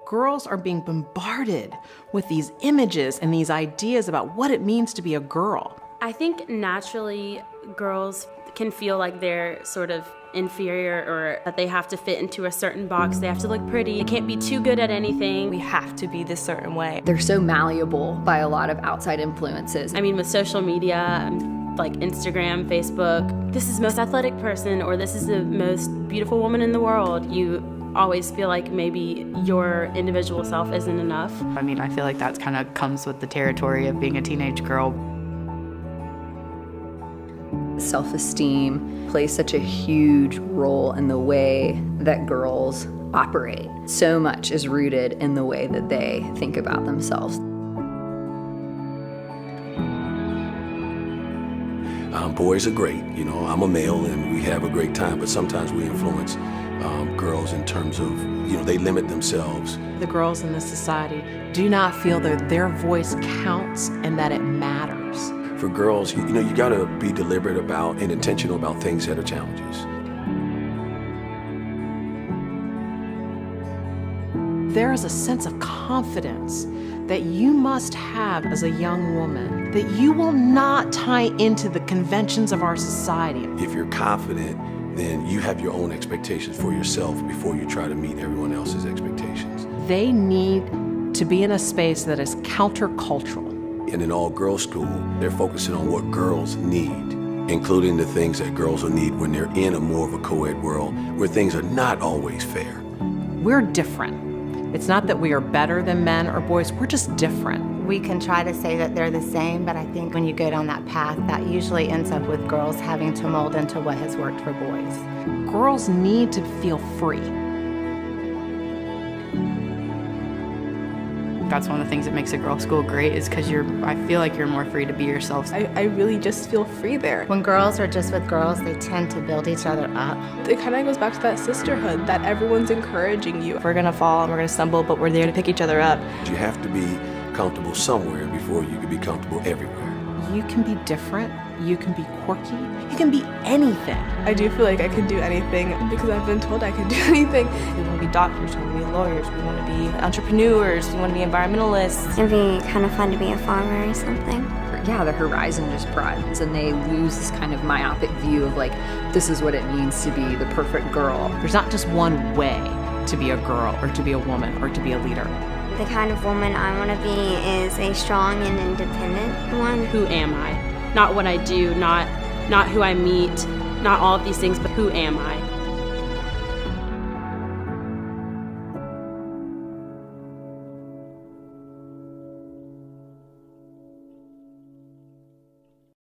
Girls are being bombarded with these images and these ideas about what it means to be a girl. I think naturally girls can feel like they're sort of inferior or that they have to fit into a certain box. They have to look pretty. They can't be too good at anything. We have to be this certain way. They're so malleable by a lot of outside influences. I mean, with social media, like Instagram, Facebook, this is the most athletic person or this is the most beautiful woman in the world. You always feel like maybe your individual self isn't enough. I mean, I feel like that kind of comes with the territory of being a teenage girl. Self-esteem plays such a huge role in the way that girls operate. So much is rooted in the way that they think about themselves. Boys are great, you know, I'm a male and we have a great time, but sometimes we influence girls in terms of, you know, they limit themselves. The girls in this society do not feel that their voice counts and that it matters. For girls, you know, you gotta be deliberate about and intentional about things that are challenges. There is a sense of confidence that you must have as a young woman, that you will not tie into the conventions of our society. If you're confident, then you have your own expectations for yourself before you try to meet everyone else's expectations. They need to be in a space that is countercultural. In an all-girls school, they're focusing on what girls need, including the things that girls will need when they're in a more of a co-ed world where things are not always fair. We're different. It's not that we are better than men or boys, we're just different. We can try to say that they're the same, but I think when you go down that path, that usually ends up with girls having to mold into what has worked for boys. Girls need to feel free. That's one of the things that makes a girls' school great is because I feel like you're more free to be yourself. I really just feel free there. When girls are just with girls, they tend to build each other up. It kind of goes back to that sisterhood, that everyone's encouraging you. We're gonna fall and we're gonna stumble, but we're there to pick each other up. You have to be comfortable somewhere before you can be comfortable everywhere. You can be different, you can be quirky, you can be anything. I do feel like I can do anything because I've been told I can do anything. We want to be doctors, we want to be lawyers, we want to be entrepreneurs, we want to be environmentalists. It'd be kind of fun to be a farmer or something. Yeah, the horizon just broadens and they lose this kind of myopic view of like, this is what it means to be the perfect girl. There's not just one way to be a girl or to be a woman or to be a leader. The kind of woman I want to be is a strong and independent one. Who am I? Not what I do, not who I meet, not all of these things, but who am I?